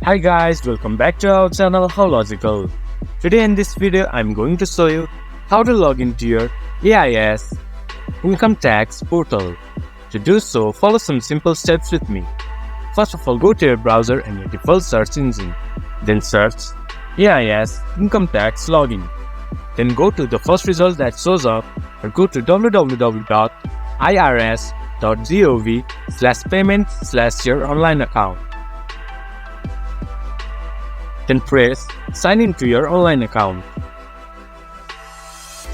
Hi guys, welcome back to our channel How Logical. Today in this video I'm going to show you how to log into your AIS Income Tax portal. To do so, follow some simple steps with me. First of all, go to your browser and your default search engine. Then search AIS Income Tax Login. Then go to the first result that shows up or go to www.irs.gov/payment/your-online account. Then press sign in to your online account.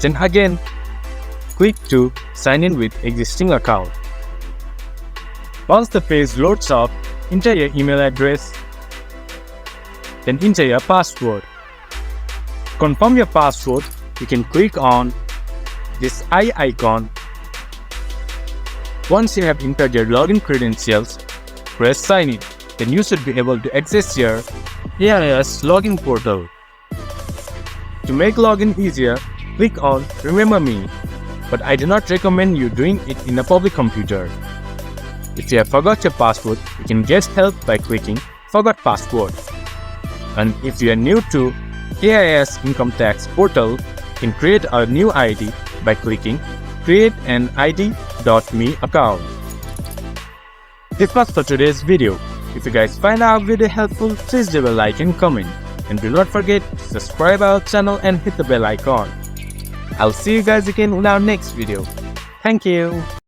Then again click to sign in with existing account. Once the page loads up, enter your email address. Then enter your password. To confirm your password, you can click on this eye icon. Once you have entered your login credentials, press sign in. Then you should be able to access your AIS login portal. To make login easier, click on Remember Me, but I do not recommend you doing it in a public computer. If you have forgot your password, you can get help by clicking Forgot Password. And if you are new to AIS Income Tax portal, you can create a new ID by clicking Create an ID.me account. This was for today's video. If you guys find our video helpful, please leave a like and comment. And do not forget to subscribe our channel and hit the bell icon. I'll see you guys again in our next video. Thank you.